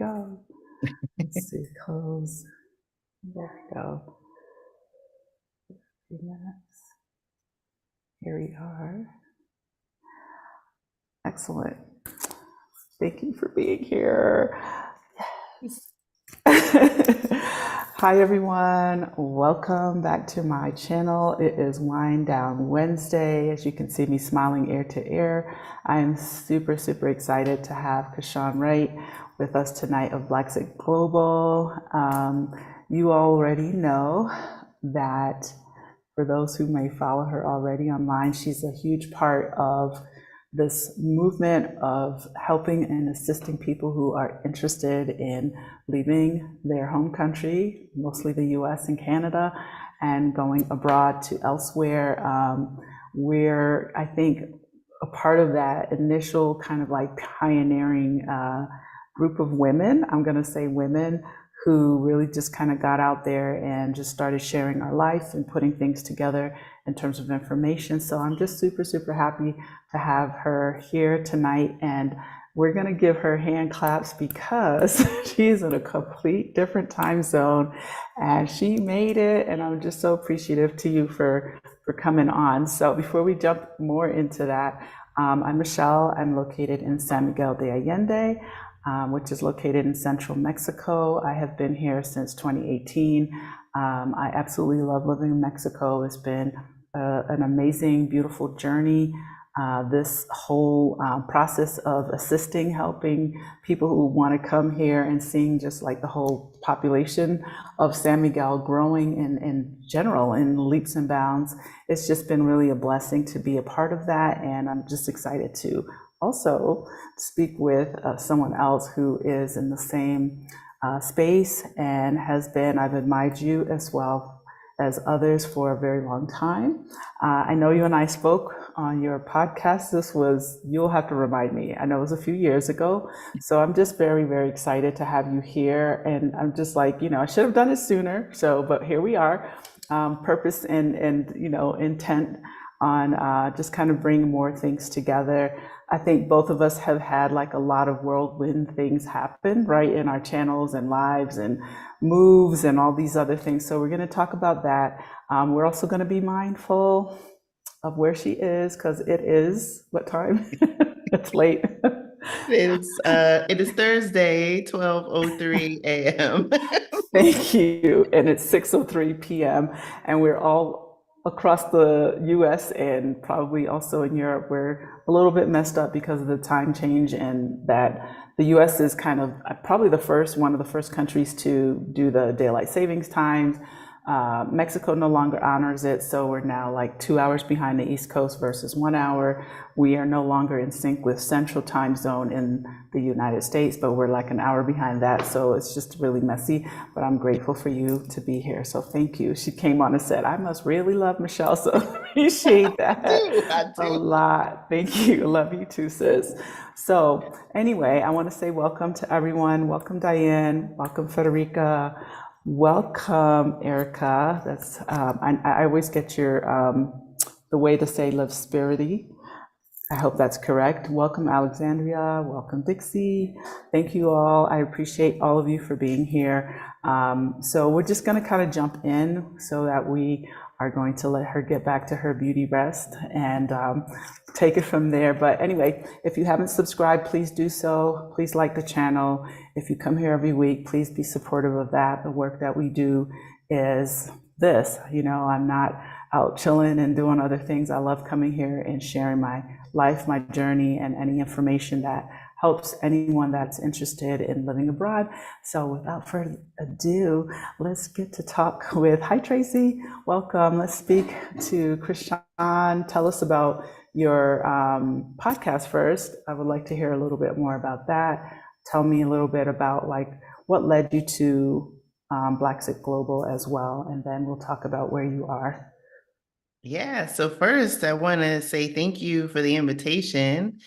go. Let's see, close. There we go. A few minutes. Here we are. Excellent. Thank you for being here. Yes. Hi, everyone. Welcome back to my channel. It is Wind Down Wednesday. As you can see me smiling ear to ear. I am super, super excited to have Chrishan Wright with us tonight of Blaxit Global. You already know that for those who may follow her already online, she's a huge part of this movement of helping and assisting people who are interested in leaving their home country, mostly the US and Canada, and going abroad to elsewhere. We're, I think, a part of that initial kind of like pioneering group of women, I'm going to say women, who really just kind of got out there and just started sharing our life and putting things together in terms of information. So I'm just super, super happy to have her here tonight. And we're going to give her hand claps because she's in a complete different time zone and she made it. And I'm just so appreciative to you for coming on. So before we jump more into that, I'm Michelle. I'm located in San Miguel de Allende, which is located in central Mexico. I have been here since 2018. I absolutely love living in Mexico. It's been an amazing, beautiful journey. This whole process of assisting, helping people who want to come here and seeing just like the whole population of San Miguel growing in general in leaps and bounds. It's just been really a blessing to be a part of that. And I'm just excited to also speak with someone else who is in the same space and has been, I've admired you as well as others for a very long time. I know you and I spoke on your podcast. This was, you'll have to remind me, I know it was a few years ago. So I'm just very, very excited to have you here. And I'm just like, I should have done it sooner. So, but here we are, purpose and intent on just kind of bringing more things together. I think both of us have had like a lot of whirlwind things happen, right, in our channels and lives and moves and all these other things. So we're going to talk about that. We're also going to be mindful of where she is because it is, what time? It's late. It is Thursday, 12:03 a.m. Thank you. And it's 6:03 p.m. and we're all across the US and probably also in Europe. We're a little bit messed up because of the time change and that the US is kind of probably one of the first countries to do the daylight savings time. Mexico no longer honors it, so we're now like 2 hours behind the East Coast versus 1 hour. We are no longer in sync with Central Time Zone in the United States, but we're like an hour behind that, so it's just really messy. But I'm grateful for you to be here, so thank you. She came on and said, I must really love Michelle, so appreciate that I a do. lot. Thank you. Love you too, sis. So anyway, I want to say welcome to everyone. Welcome, Diane. Welcome, Federica. Welcome, Erica. That's I always get your the way to say live spirity. I hope that's correct. Welcome, Alexandria. Welcome, Dixie. Thank you all. I appreciate all of you for being here. So we're just going to kind of jump in so that we are going to let her get back to her beauty rest and take it from there. But anyway, if you haven't subscribed, please do so. Please like the channel. If you come here every week, please be supportive of that. The work that we do is this. I'm not out chilling and doing other things. I love coming here and sharing my life, my journey, and any information that helps anyone that's interested in living abroad. So without further ado, let's get to talk with, hi Tracy, welcome. Let's speak to Chrishan. Tell us about your podcast first. I would like to hear a little bit more about that. Tell me a little bit about like what led you to Blaxit Global as well, and then we'll talk about where you are. Yeah, so first I want to say thank you for the invitation.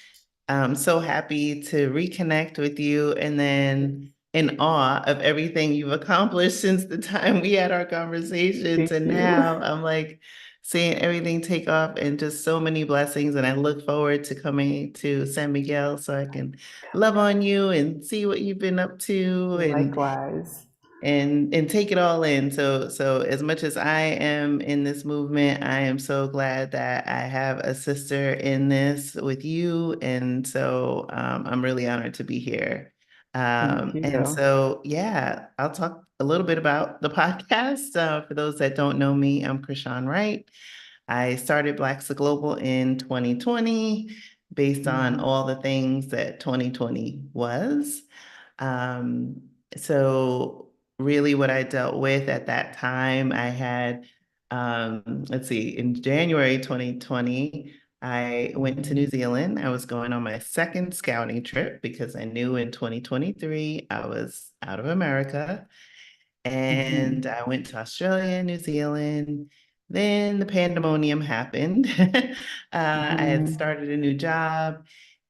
I'm so happy to reconnect with you and then in awe of everything you've accomplished since the time we had our conversations. Thank And you. now I'm like seeing everything take off and just so many blessings. And I look forward to coming to San Miguel so I can love on you and see what you've been up to Likewise. and take it all in. So as much as I am in this movement, I am so glad that I have a sister in this with you. And so I'm really honored to be here. Thank And you. so, yeah, I'll talk a little bit about the podcast. For those that don't know me, I'm Chrishan Wright. I started Blaxit Global in 2020 based on Mhm. all the things that 2020 was. Um, so really what I dealt with at that time, I had, let's see, in January 2020, I went to New Zealand. I was going on my second scouting trip because I knew in 2023 I was out of America. And Mhm. I went to Australia, New Zealand. Then the pandemonium happened. I had Mhm. started a new job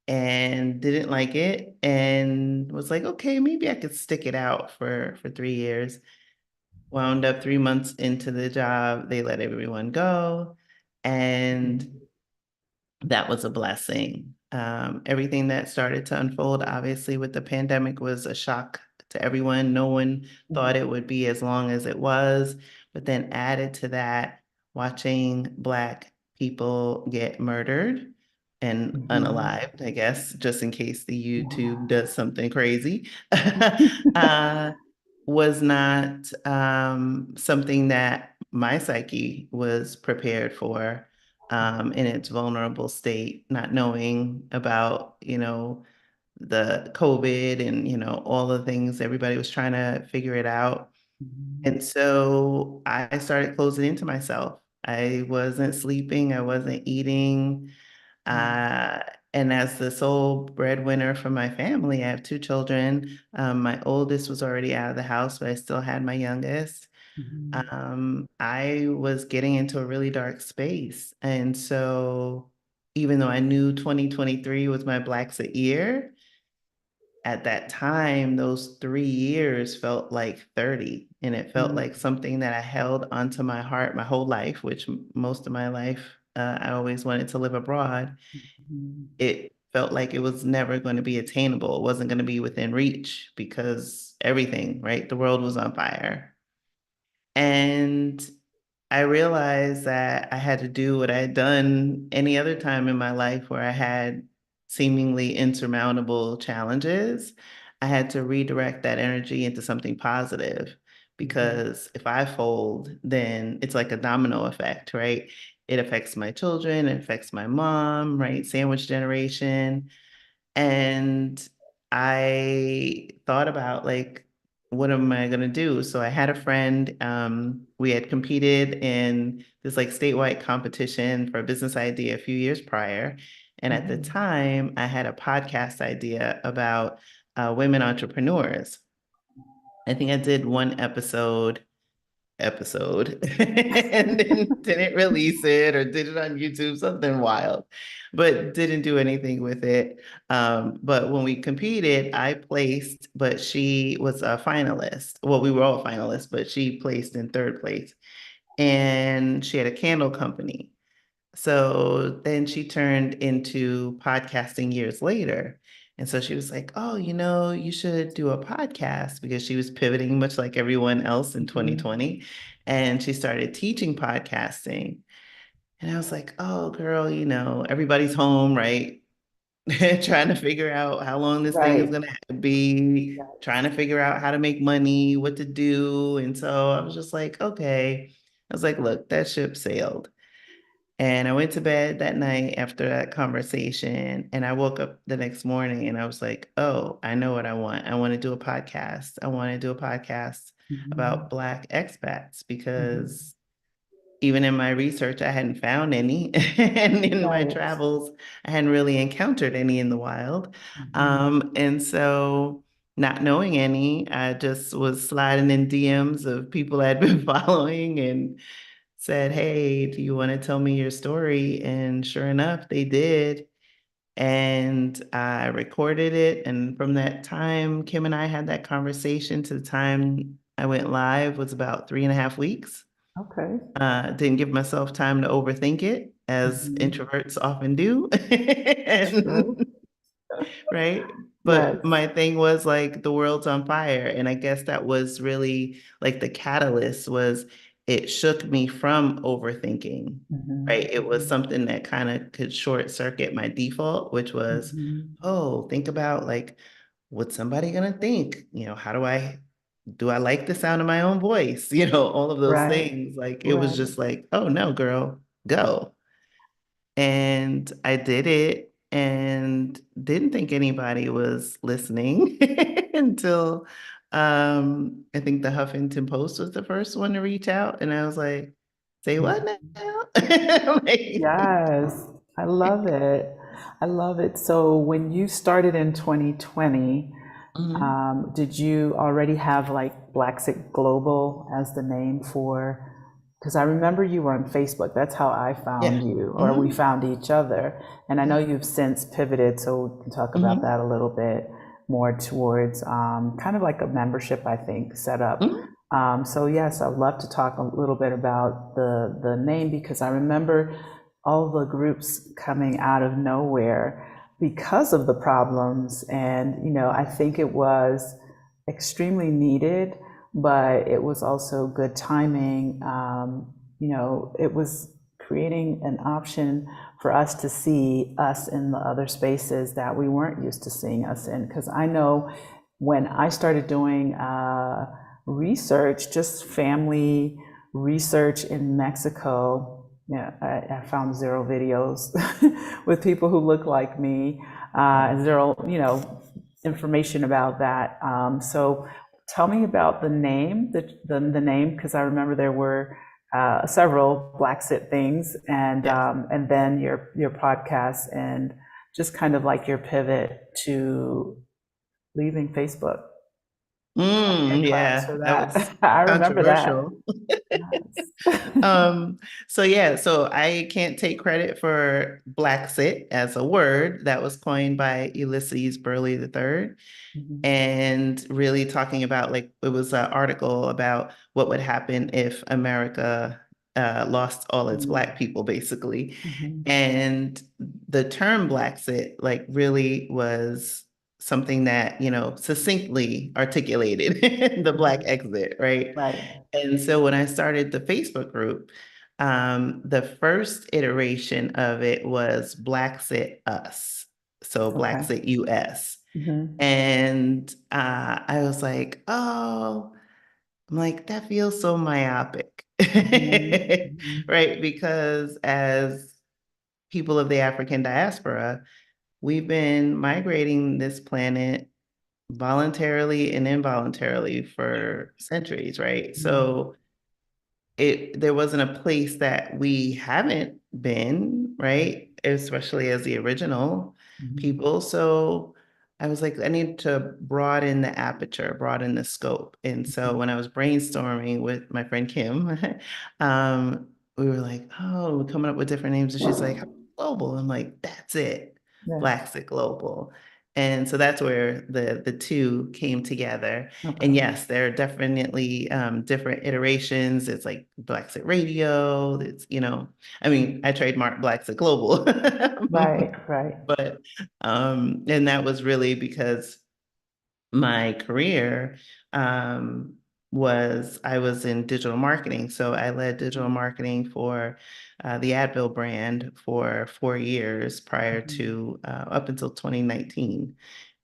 and didn't like it and was like, okay, maybe I could stick it out for 3 years. Wound up 3 months into the job, they let everyone go. And that was a blessing. Everything that started to unfold, obviously, with the pandemic was a shock to everyone. No one thought Mhm. it would be as long as it was. But then added to that, watching Black people get murdered and Mhm. unalived, I guess, just in case the YouTube does something crazy, uh, was not something that my psyche was prepared for in its vulnerable state, not knowing about, the COVID and, all the things everybody was trying to figure it out. Mhm. And so I started closing into myself. I wasn't sleeping, I wasn't eating. Uh, and as the sole breadwinner for my family, I have two children. My oldest was already out of the house, but I still had my youngest. Mhm. I was getting into a really dark space. And so even though I knew 2023 was my Blaxit year, at that time, those 3 years felt like 30. And it felt Mhm. like something that I held onto my heart my whole life, which most of my life, I always wanted to live abroad. Mhm. It felt like it was never going to be attainable. It wasn't going to be within reach because everything, right? The world was on fire. And I realized that I had to do what I had done any other time in my life where I had seemingly insurmountable challenges. I had to redirect that energy into something positive Mhm. because if I fold, then it's like a domino effect, right? It affects my children, it affects my mom, right? Sandwich generation. And I thought about like, what am I gonna do? So I had a friend, we had competed in this like statewide competition for a business idea a few years prior. And at the Mhm. time, I had a podcast idea about women entrepreneurs. I think I did one episode and then didn't release it or did it on YouTube, something wild, but didn't do anything with it. But when we competed, I placed, but she was a finalist. Well, we were all finalists, but she placed in third place. And she had a candle company. So then she turned into podcasting years later. And so she was like, oh, you should do a podcast because she was pivoting much like everyone else in Mhm. 2020. And she started teaching podcasting. And I was like, oh, girl, everybody's home, right? Trying to figure out how long this thing is Right. going to be, trying to figure out how to make money, what to do. And so I was just like, okay. I was like, look, that ship sailed. And I went to bed that night after that conversation, and I woke up the next morning and I was like, oh, I know what I want. I want to do a podcast. I want to do a podcast Mhm. about Black expats Mhm. because even in my research, I hadn't found any. And in my Right. travels, I hadn't really encountered any in the wild. Mhm. And so, not knowing any, I just was sliding in DMs of people I'd been following and said, hey, do you want to tell me your story? And sure enough, they did. And I recorded it. And from that time, Kim and I had that conversation to the time I went live was about 3.5 weeks. Okay. Didn't give myself time to overthink it, as Hmm. introverts often do. True. And right. But Yes. my thing was like the world's on fire. And I guess that was really like the catalyst was it shook me from overthinking, Hmm. right? It was something that kind of could short circuit my default, which was, Hmm. oh, think about like, what's somebody gonna think? How do I like the sound of my own voice? All of those Right. things. Like it was Right. just like, oh no, girl, go. And I did it and didn't think anybody was listening until I think the Huffington Post was the first one to reach out. And I was like, say what now? Like, Yes, I love it. I love it. So when you started in 2020, mhm. did you already have like Blaxit Global as the name for? Because I remember you were on Facebook. That's how I found Yeah. you, or we Hmm. found each other. And I know Yeah. you've since pivoted, so we can talk about Hmm. that a little bit more towards kind of like a membership, I think, set up. Hmm. So yes, I'd love to talk a little bit about the name because I remember all the groups coming out of nowhere because of the problems, and I think it was extremely needed, but it was also good timing. It was creating an option for us to see us in the other spaces that we weren't used to seeing us in. Because I know when I started doing research, just family research in Mexico, yeah, I found zero videos with people who look like me, zero, information about that. So tell me about the name, the name, because I remember there were several Blaxit things, Yes. and then your podcast, and just kind of like your pivot to leaving Facebook. Hand claps Yeah, for that was that. I remember that. controversial. Yes. So yeah, so I can't take credit for Blaxit as a word that was coined by Ulysses Burley III, Mhm. and really talking about like it was an article about what would happen if America lost all its Mhm. Black people, basically. Mhm. And the term Blaxit like really was something that, succinctly articulated the Black Mhm. exit, right? Right. And so when I started the Facebook group, the first iteration of it was Blaxit Us. So Okay. Blaxit US. Mhm. And I was like, oh, I'm like, that feels so myopic. Mhm. Mhm. Right? Because as people of the African diaspora, we've been migrating this planet voluntarily and involuntarily for centuries, right? Mhm. So there wasn't a place that we haven't been, right? Especially as the original Mhm. people. So I was like, I need to broaden the aperture, broaden the scope. And so Mhm. when I was brainstorming with my friend Kim, um, we were like, oh, we're coming up with different names. And she's like, "How about global?" I'm like, that's it, Yeah. Blaxit Global. And so that's where the two came together. And Okay. yes, there are definitely different iterations. It's like Blaxit Radio. I mean, I trademarked Blaxit Global, Right. Right. but and that was really because my career um, I was in digital marketing. So I led digital Mhm. marketing for the Advil brand for 4 years prior Mhm. to up until 2019.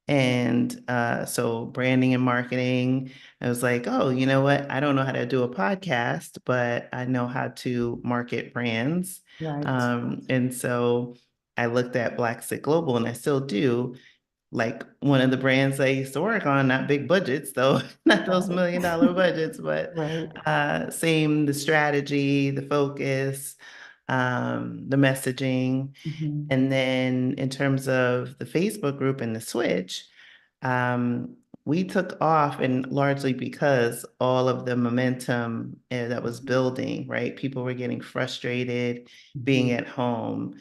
And so branding and marketing, I was like, oh, you know what? I don't know how to do a podcast, but I know how to market brands. Right. And so I looked at Blaxit Global, and I still do. Like one of the brands I used to work on, not big budgets though, not those Right. $1 million budgets, but Right. same, the strategy, the focus, the messaging. Mhm. And then in terms of the Facebook group and the switch, we took off, and largely because all of the momentum that was Mhm. building, right? People were getting frustrated being Mhm. at home.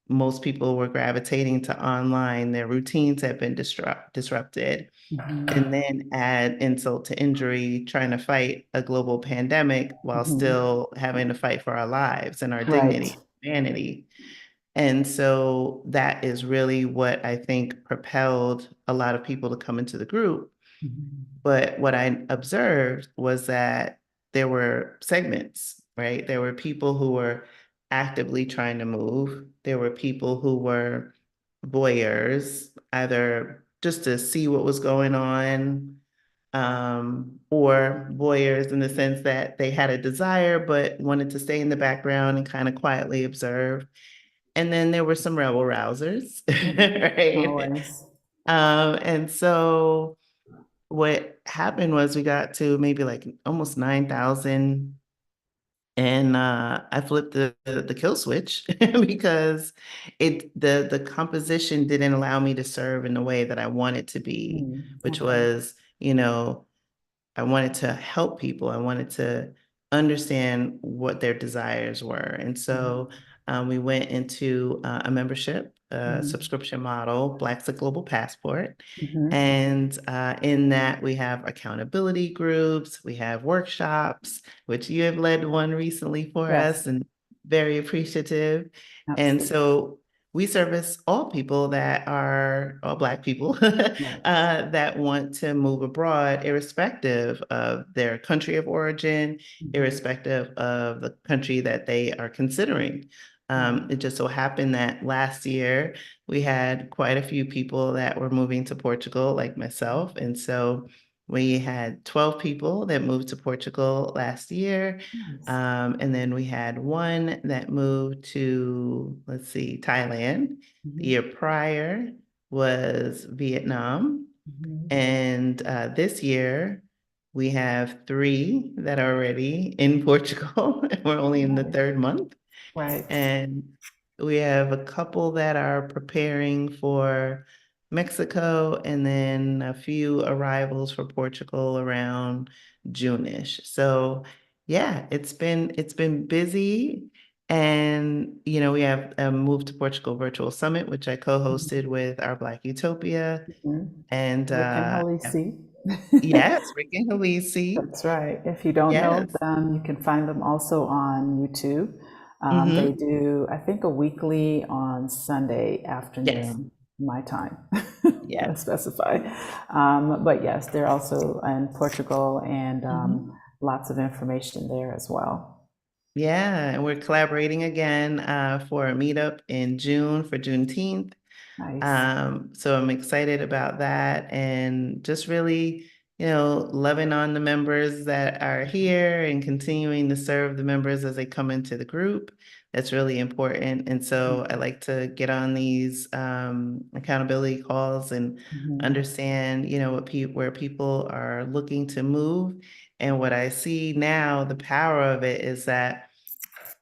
Most people were gravitating to online. Their routines had been disrupted. and then add insult to injury, trying to fight a global pandemic while Mhm. still having to fight for our lives and our Right. dignity, humanity. And so that is really what I think propelled a lot of people to come into the group. Mhm. But what I observed was that there were segments, right? There were people who were actively trying to move. There were people who were voyeurs, either just to see what was going on, or voyeurs in the sense that they had a desire but wanted to stay in the background and kind of quietly observe. And then there were some rebel rousers, Mhm. right? Always. And so what happened was we got to maybe like almost 9,000, and I flipped the kill switch because the composition didn't allow me to serve in the way that I wanted to be, which Okay. was, you know, I wanted to help people. I wanted to understand what their desires were. And so Mhm. we went into a membership Mhm. subscription model, Blaxit Global Passport. Mhm. And in that, we have accountability groups, we have workshops, which you have led one recently for Yes, us, and very appreciative. And absolutely. so we service all people that are all Black people Right. that want to move abroad, irrespective of their country of origin, Mhm. irrespective of the country that they are considering. It Mhm. just so happened that last year we had quite a few people that were moving to Portugal, like myself. And so we had 12 people that moved to Portugal last year. Nice. And then we had one that moved to, let's see, Thailand. The year Mhm. prior was Vietnam. Mhm. And this year we have three that are already in Portugal. We're only in the Nice. third month. Right. And we have a couple that are preparing for Mexico, and then a few arrivals for Portugal around June-ish. So yeah, it's been busy. And we have a Move to Portugal Virtual Summit, which I co-hosted Mhm. with our Black Utopia. Mhm. And Rick and Halisi. yes, Rick and Halisi. That's right. If you don't know Yes. them, you can find them also on YouTube. They Hmm. do, I think, a weekly on Sunday Yes. afternoon, my time, Yes. gotta specify. But yes, they're also in Portugal and Mhm. lots of information there as well. Yeah, and we're collaborating again for a meetup in June for Juneteenth. Nice. So I'm excited about that, and just really, loving on the members that are here and continuing to serve the members as they come into the group. That's really important. And so I Mhm. like to get on these accountability calls and Mhm. understand, where people are looking to move. And what I see now, the power of it is that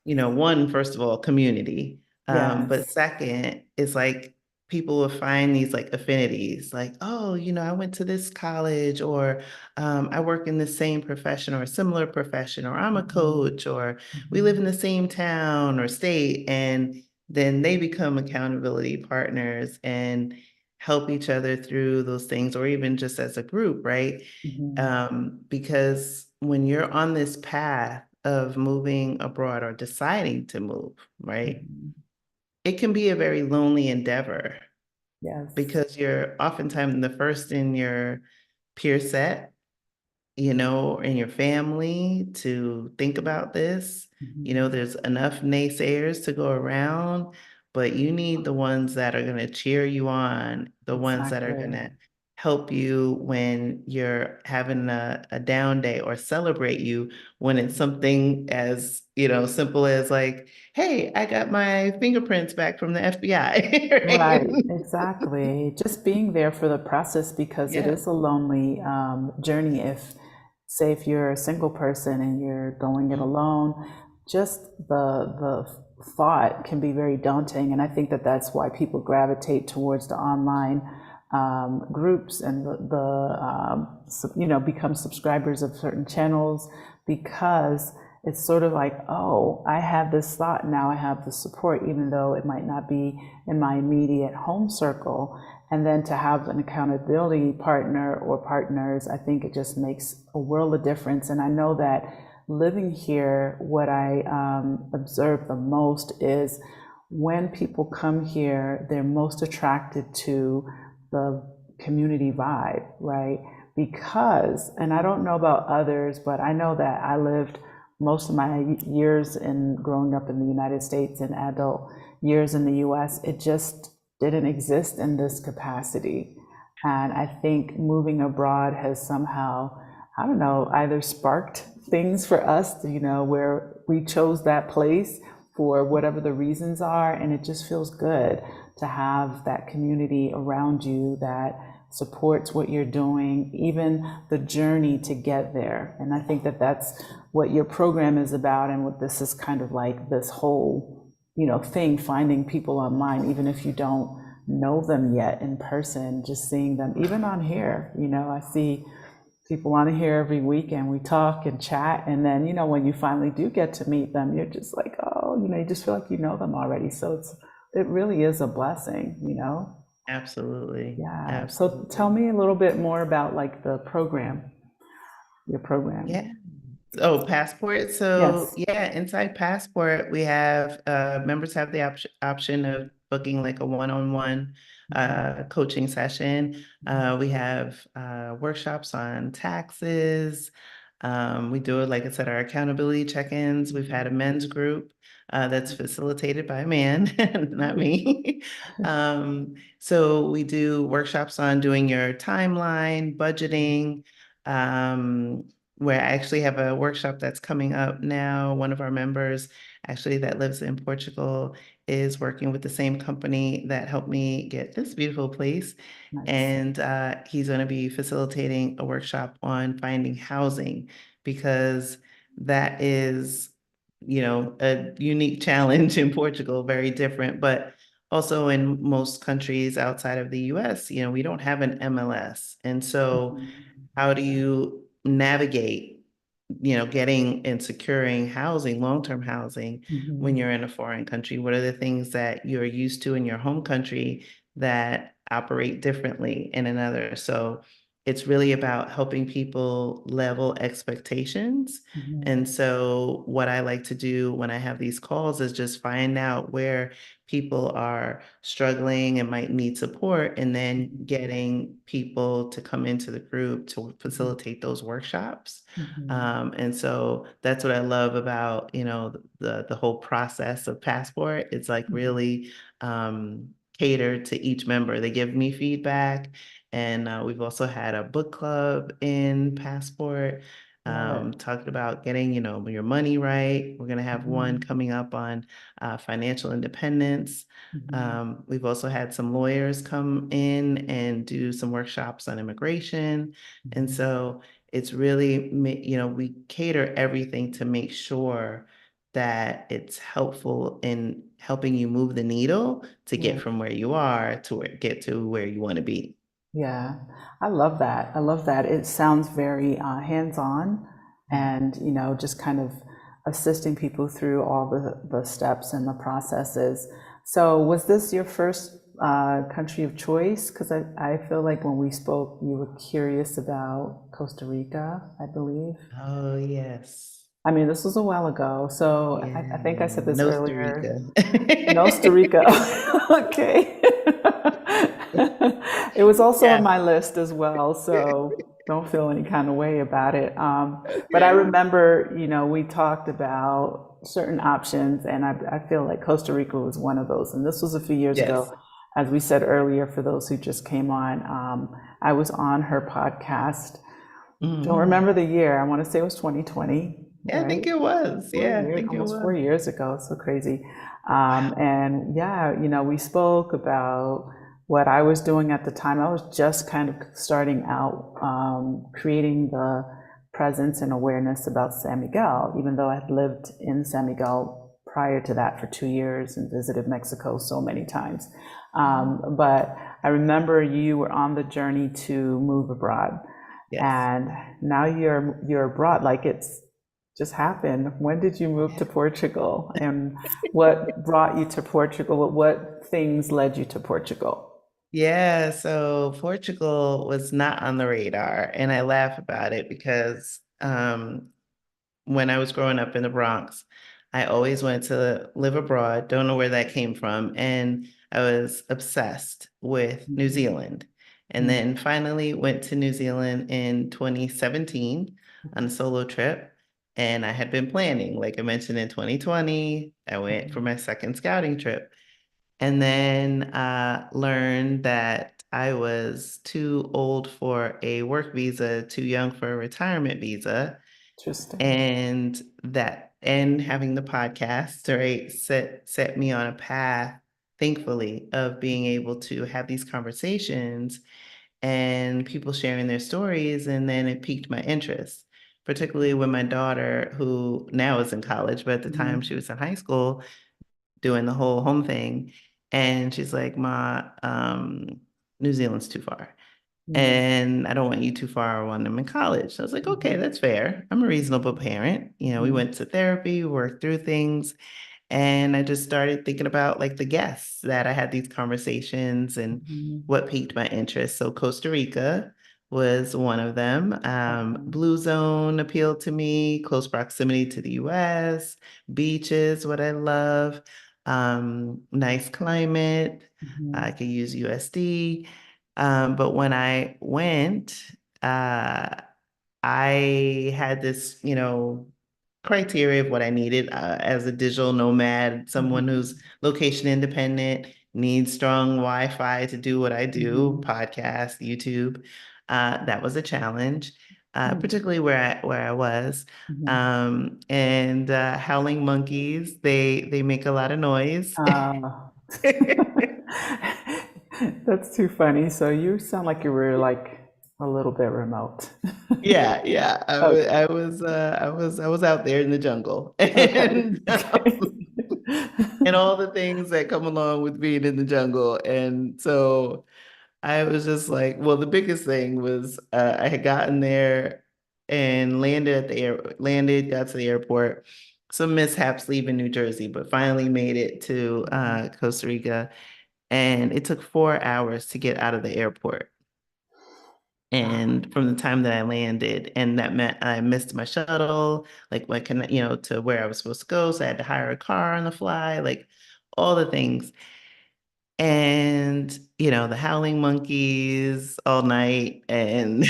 one, first of all, community. But Yes. second, it's like people will find these like affinities, like, oh, I went to this college, or I work in the same profession or a similar profession, or I'm a Mhm. coach, or we live in Mhm. the same town or state. And then they become accountability partners and help each other through those things, or even just as a group, right? Mhm. Because when you're on this path of moving abroad or deciding to move, right, Mhm. it can be a very lonely endeavor Yes. because you're oftentimes the first in your peer set, in your family to think about this. Mhm. There's enough naysayers to go around, but you need the ones that are going to cheer you on, the ones that are going Exactly. to help you when you're having a down day, or celebrate you when it's something as, simple as like, hey, I got my fingerprints back from the FBI, Right, right? exactly. Just being there for the process because it Yeah. is a lonely journey. If, say, if you're a single person and you're going it alone, just the thought can be very daunting. And I think that that's why people gravitate towards the online groups and become subscribers of certain channels because it's sort of like, oh, I have this thought now, I have the support, even though it might not be in my immediate home circle. And then to have an accountability partner or partners, I think it just makes a world of difference. And I know that living here, what I observe the most is when people come here, they're most attracted to the community vibe, right? Because, and I don't know about others, but I know that I lived most of my years in growing up in the United States and adult years in the US, it just didn't exist in this capacity. And I think moving abroad has somehow, I don't know, either sparked things for us, where we chose that place for whatever the reasons are. And it just feels good to have that community around you that supports what you're doing, even the journey to get there. And I think that that's what your program is about, and what this is kind of like, this whole thing, finding people online, even if you don't know them yet in person, just seeing them, even on here. I see people on here every week and we talk and chat. And then, when you finally do get to meet them, you're just like, oh, you just feel like you know them already. So it really is a blessing. Absolutely. Yeah. So tell Absolutely. me a little bit more about like the program, your program. Yeah. Oh, Passport. So Yes. yeah, inside Passport, we have members have the option of booking like a one-on-one Mhm. coaching session. We have workshops on taxes. We do, like I said, our accountability check-ins. We've had a men's group that's facilitated by a man, not me. So we do workshops on doing your timeline, budgeting, um, where I actually have a workshop that's coming up now. One of our members, actually, that lives in Portugal, is working with the same company that helped me get this beautiful place. Nice. And he's going to be facilitating a workshop on finding housing, because that is, a unique challenge in Portugal, very different, but also in most countries outside of the US, we don't have an MLS. And so Mhm. how do you navigate, getting and securing housing, long-term housing, when Mhm. you're in a foreign country? What are the things that you're used to in your home country that operate differently in another? So it's really about helping people level expectations. Mhm. And so what I like to do when I have these calls is just find out where people are struggling and might need support, and then Mhm. getting people to come into the group to Mhm. facilitate those workshops. Mhm. And so that's what I love about, the whole process of Passport. It's like Mhm. really catered to each member. They give me feedback, and we've also had a book club in Passport, Love it. talking about getting, your money right. We're going to have one Mhm. coming up on financial independence. Mhm. We've also had some lawyers come in and do some workshops on immigration. And Mhm. so it's really, we cater everything to make sure that it's helpful in helping you move the needle to get Right. from where you are to get to where you want to be. Yeah, I love that. I love that. It sounds very hands-on, and just kind of assisting people through all the steps and the processes. So, was this your first country of choice? Because I feel like when we spoke, you were curious about Costa Rica, I believe. Oh, yes. I mean, this was a while ago, so I think I said Yeah. this Costa earlier. Rica. Costa Rica. Okay. It was also on Yeah. my list as well, so don't feel any kind of way about it. But I remember, we talked about certain options, and I feel like Costa Rica was one of those. And this was a few years ago. Yes. As we said earlier, for those who just came on, I was on her podcast. Don't Mhm. remember the year. I want to say it was 2020, Yeah, I right? think it was. four Yeah, I years, think it almost was. 4 years ago. So crazy. Wow. And yeah, we spoke about what I was doing at the time. I was just kind of starting out, creating the presence and awareness about San Miguel, even though I had lived in San Miguel prior to that for 2 years and visited Mexico so many times. But I remember you were on the journey to move abroad, Yes. and now you're abroad, like it's just happened. When did you move to Portugal, and what brought you to Portugal? What things led you to Portugal? Yeah, so Portugal was not on the radar, and I laugh about it because when I was growing up in the Bronx, I always wanted to live abroad. Don't know where that came from. And I was obsessed with New Zealand. And Mhm. then finally went to New Zealand in 2017 on a solo trip. And I had been planning, like I mentioned in 2020, I went for Mhm. my second scouting trip. And then learned that I was too old for a work visa, too young for a retirement visa, Interesting. and having the podcast, right, set me on a path, thankfully, of being able to have these conversations and people sharing their stories. And then it piqued my interest, particularly when my daughter, who now is in college, but at the time Mhm. she was in high school, doing the whole home thing. And she's like, Ma, New Zealand's too far. Mhm. And I don't want you too far when I'm in college. So I was like, okay, Mhm. that's fair. I'm a reasonable parent. We Mhm. went to therapy, worked through things, and I just started thinking about like the guests that I had these conversations and Mhm. what piqued my interest. So Costa Rica was one of them. Okay. Blue Zone appealed to me, close proximity to the US, beaches, what I love, nice climate. I Mhm. could use USD. But when I went, uh, I had this, criteria of what I needed as a digital nomad, someone Mhm. who's location independent, needs strong Wi-Fi to do what I do, Mhm. podcast, YouTube. That was a challenge, Mhm. particularly where I was. Mhm. And howling monkeys, they make a lot of noise. Uh, that's too funny. So you sound like you were like a little bit remote. Yeah, yeah. Okay. I was out there in the jungle Okay. and Okay. and all the things that come along with being in the jungle. And so I was just like, well, the biggest thing was I had gotten there and landed, got to the airport. Some mishaps leaving New Jersey, but finally made it to Costa Rica. And it took 4 hours to get out of the airport. Wow. And from the time that I landed, and that meant I missed my shuttle, like to where I was supposed to go. So I had to hire a car on the fly, like all the things. And, the howling monkeys all night and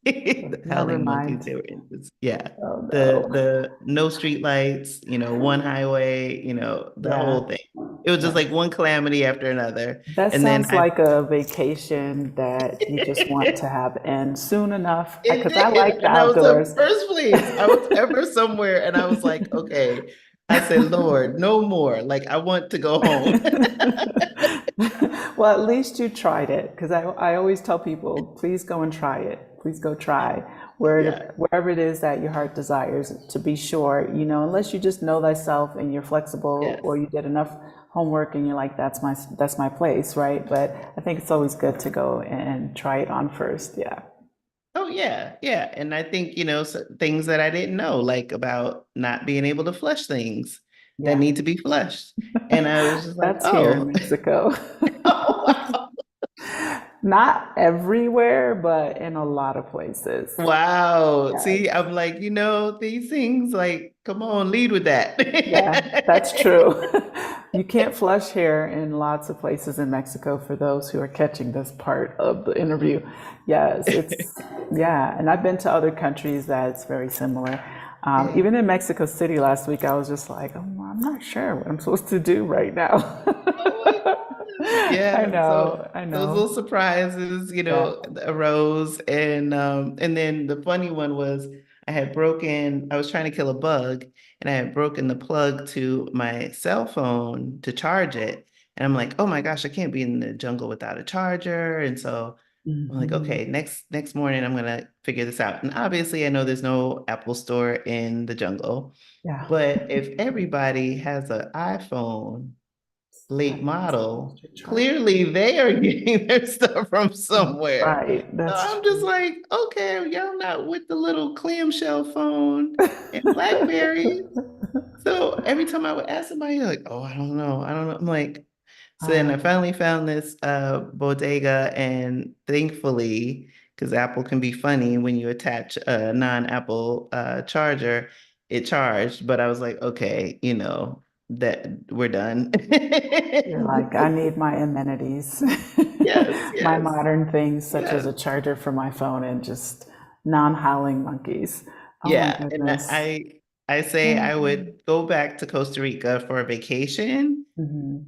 the Never howling monkeys, mind. they were intense. Yeah. Oh no. The no street lights, one highway, the Yeah. whole thing. It was just Yeah. like one calamity after another. That And then sounds like a vacation that you just want to have end soon enough. It Because I did. like the And that was the outdoors. first place I was ever somewhere. And I was like, okay. I said, Lord, no more. Like, I want to go home. Well, at least you tried it. Because I always tell people, please go and try it. Please go try Yeah. wherever it is that your heart desires to be sure, unless you just know thyself and you're flexible or Yes. you did enough homework and you're like, that's my place, right? But I think it's always good to go and try it on first. Yeah. Oh, yeah. Yeah. And I think, things that I didn't know, like about not being able to flush things that Yeah. need to be flushed. And I was just like, That's here in oh, Mexico. oh, wow. Not everywhere, but in a lot of places. Wow. Yes. See, I'm like, these things, like, come on, lead with that. Yeah, that's true. You can't flush hair in lots of places in Mexico for those who are catching this part of the interview. Yes, yeah. And I've been to other countries that's very similar. Yeah. Even in Mexico City last week, I was just like, oh, I'm not sure what I'm supposed to do right now. Oh my gosh. I Yeah. So know, I those little know. surprises, Yeah. arose. And then the funny one was I was trying to kill a bug and I had broken the plug to my cell phone to charge it. And I'm like, oh my gosh, I can't be in the jungle without a charger. And so I'm like, Hmm. okay, next morning I'm gonna figure this out. And obviously I know there's no Apple store in the jungle, Yeah. but if everybody has an iPhone late That means a model, faster charge. clearly they are getting their stuff from somewhere. Right, So that's I'm just true. like, okay, y'all not with the little clamshell phone and BlackBerry. So every time I would ask somebody, like, oh, I don't know. I'm like, So then I finally found this bodega, and thankfully, because Apple can be funny when you attach a non-Apple charger, it charged. But I was like, okay, that we're done. You're like, I need my amenities, Yes, my yes, modern things such as yes. a charger for my phone and just non-howling monkeys. Oh my Yeah, and goodness. I say I would go back to Costa Rica for a vacation. Mhm.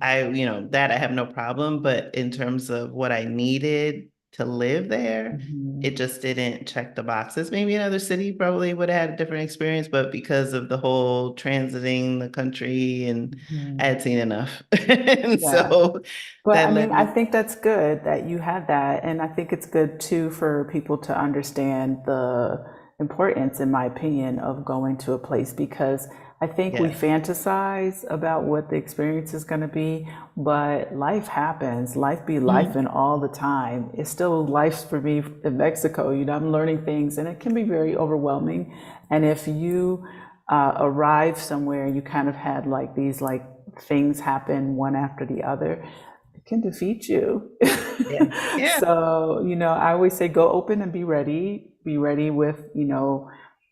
That I have no problem, but in terms of what I needed to live there, it Mhm. just didn't check the boxes. Maybe another city probably would have had a different experience, but because of the whole transiting the country, and I Mhm. had seen enough. And Yeah. so But I that mean, led I me, think that's good that you had that. And I think it's good too for people to understand the importance, in my opinion, of going to a place because I think we yeah. fantasize about what the experience is going to be, but life happens. Life be life Mhm. and all the time. It's still life for me in Mexico. I'm learning things and it can be very overwhelming. And if you arrive somewhere, you kind of had like these like things happen one after the other, it can defeat you. Yeah. Yeah. So, I always say go open and be ready. Be ready with,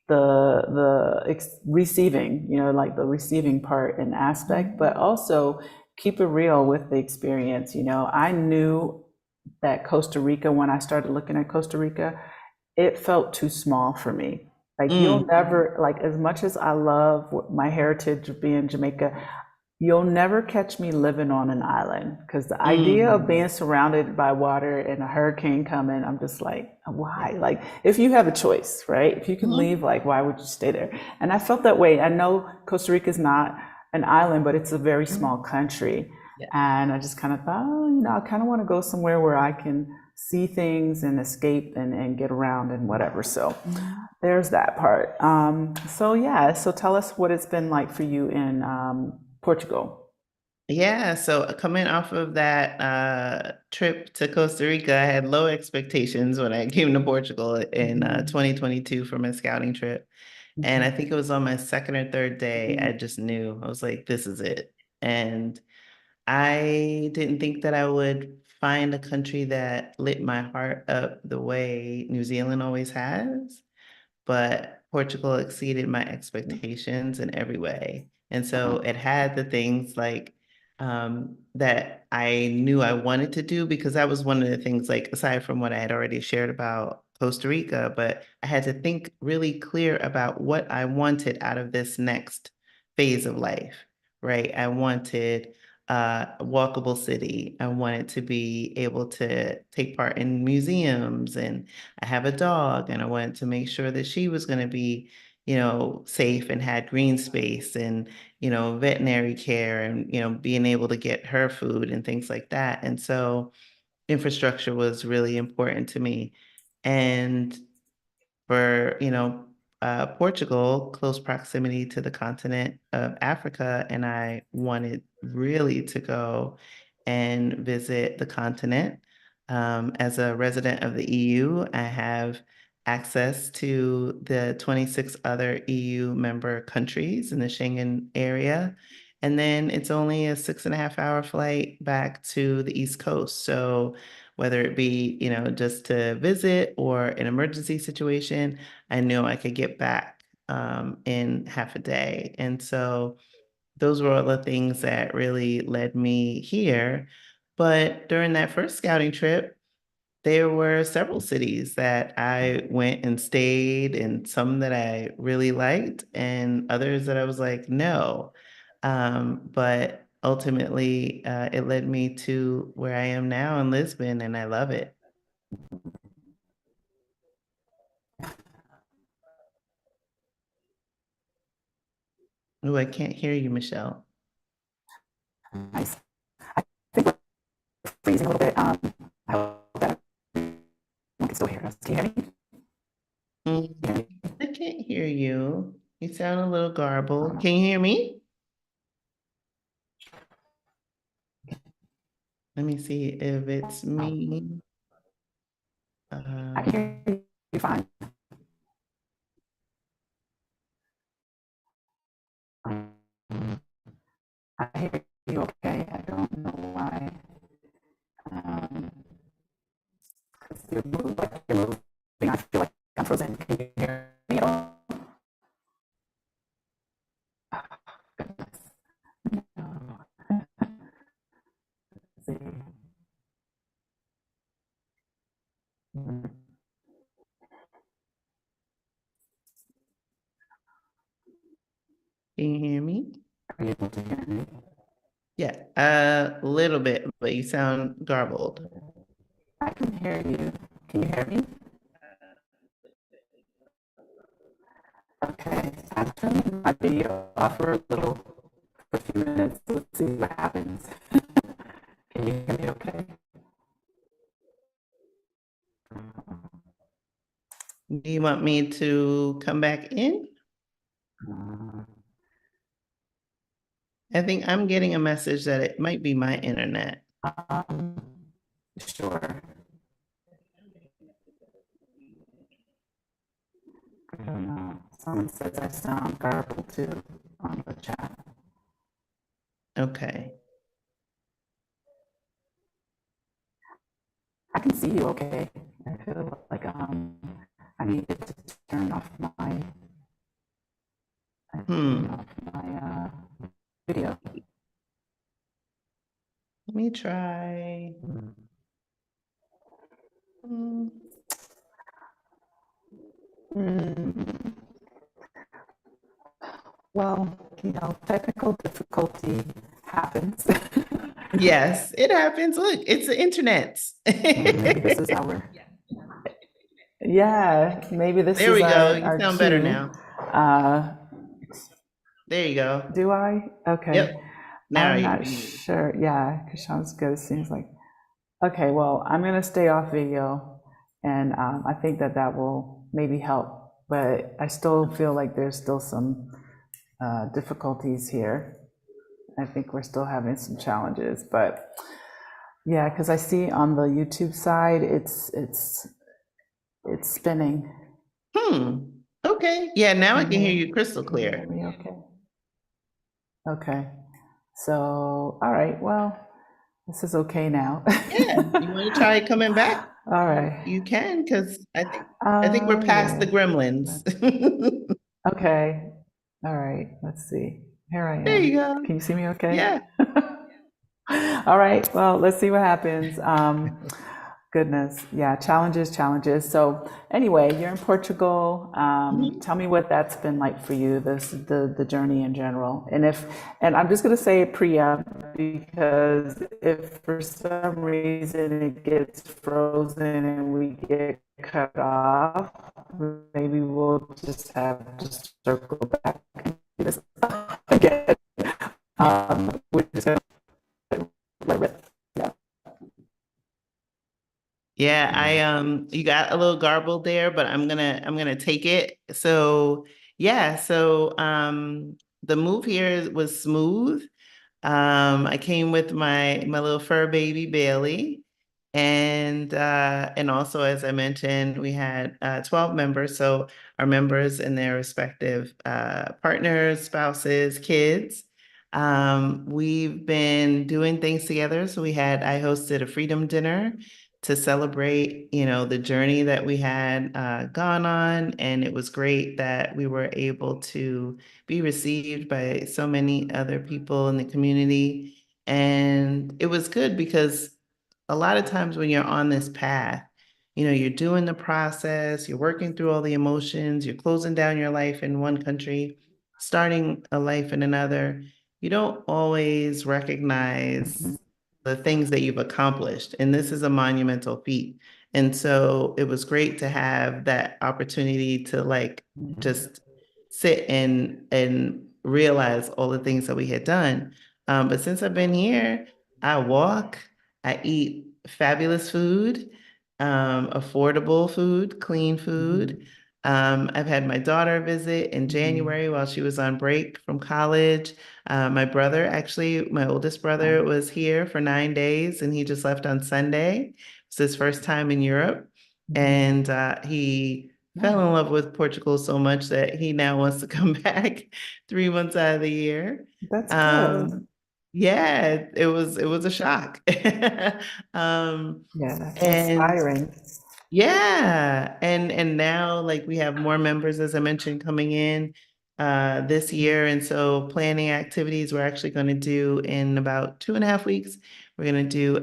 the receiving, like the receiving part and aspect, but also keep it real with the experience. I knew that Costa Rica, when I started looking at Costa Rica, it felt too small for me. Like you'll Mm. never, like as much as I love my heritage of being Jamaica, you'll never catch me living on an island because the idea of Mm. being surrounded by water and a hurricane coming, I'm just like, Yeah. why? Like, if you have a choice, right? If you can leave, Mhm. like, why would you stay there? And I felt that way. I know Costa Rica is not an island, but it's a very small Mhm. country. Yeah. And I just kind of thought, oh, I kind of want to go somewhere where I can see things and escape and get around and whatever. So Mhm. there's that part. So yeah, so tell us what it's been like for you in Portugal. Yeah, so coming off of that trip to Costa Rica, I had low expectations when I came to Portugal in Mhm. 2022 for my scouting trip. And I think it was on my second or third day, I Mhm. just knew. I was like, this is it. And I didn't think that I would find a country that lit my heart up the way New Zealand always has, but Portugal exceeded my expectations in every way. And so it had the things like that I knew I wanted to do, because that was one of the things, like aside from what I had already shared about Costa Rica, but I had to think really clear about what I wanted out of this next phase of life, right? I wanted a walkable city. I wanted to be able to take part in museums, and I have a dog and I wanted to make sure that she was going to be, safe and had green space and, veterinary care and, being able to get her food and things like that. And so infrastructure was really important to me. And for, Portugal, close proximity to the continent of Africa, and I wanted really to go and visit the continent. As a resident of the EU, I have access to the 26 other EU member countries in the Schengen area. And then it's only a 6.5 hour flight back to the East Coast. So whether it be, just to visit or an emergency situation, I knew I could get back in half a day. And so those were all the things that really led me here. But during that first scouting trip, there were several cities that I went and stayed, and some that I really liked, and others that I was like, no. But ultimately, it led me to where I am now in Lisbon, and I love it. Oh, I can't hear you, Michelle. Nice. I think we're freezing a little bit. I hope that I can still hear us. Can you hear me? Can you Mm, hear me? I can't hear you. You sound a little I don't garbled. know. Can you hear me? Let me see if it's No. me. I can Um, hear you fine. Um, I hear you okay. I don't know why. your move, like you're moving. I feel like I'm frozen. Can you hear me at all? Let's see. Can you hear me? Are you able to hear me? Yeah, a little bit, but you sound garbled. I can hear you. Can you hear me? Okay, I'm turning my video off for a few minutes. Let's see what happens. Can you hear me okay? Do you want me to come back in? I think I'm getting a message that it might be my internet. Um, sure. I don't know. Someone says I sound garbled too on the chat. Okay. I can see you okay. I feel like I need to turn off my video. Let me try. Well, technical difficulty happens. Yes, it happens. Look, it's the internet. Maybe this is our. Yeah, maybe this There is we go. You our sound cue. better now. There you go. Do I? Okay. Yep. Now I'm you not can hear me. sure. Yeah, Krishan's good. It seems like. Okay, well, I'm gonna stay off video, and I think that that will maybe help. But I still feel like there's still some difficulties here. I think we're still having some challenges, but yeah, because I see on the YouTube side, it's spinning. Okay. Yeah, now I can hear you crystal Can you hear clear. me okay? Okay. So, all right. Well, this is okay now. Yeah. You want to try coming back? All right. You can, because I think we're past the Yeah. gremlins. Okay. All right. Let's see. Here I There am. you go. Can you see me okay? Yeah. All right. Well, let's see what happens. Goodness. Yeah. Challenges, challenges. So anyway, you're in Portugal. Tell me what that's been like for you, the journey in general. And I'm just going to say it preempt because if for some reason it gets frozen and we get cut off, maybe we'll just have to circle back and do this again. We're just gonna let it, yeah. Yeah, you got a little garbled there, but I'm gonna take it. So yeah, so the move here was smooth. I came with my little fur baby Bailey, and also as I mentioned, we had 12 members. So our members and their respective partners, spouses, kids. We've been doing things together. So I hosted a freedom dinner to celebrate, the journey that we had gone on, and it was great that we were able to be received by so many other people in the community. And it was good because a lot of times when you're on this path, you're doing the process, you're working through all the emotions, you're closing down your life in one country, starting a life in another. You don't always recognize the things that you've accomplished. And this is a monumental feat. And so it was great to have that opportunity to just sit and realize all the things that we had done. But since I've been here, I walk, I eat fabulous food, affordable food, clean food. I've had my daughter visit in January while she was on break from college. My brother, actually, my oldest brother, was here for 9 days and he just left on Sunday. It's his first time in Europe. And he fell in love with Portugal so much that he now wants to come back 3 months out of the year. That's good. Yeah, it was a shock. Yeah, that's And inspiring. Yeah, and now like we have more members, as I mentioned, coming in this year, and so planning activities we're actually going to do in about 2.5 weeks. We're going to do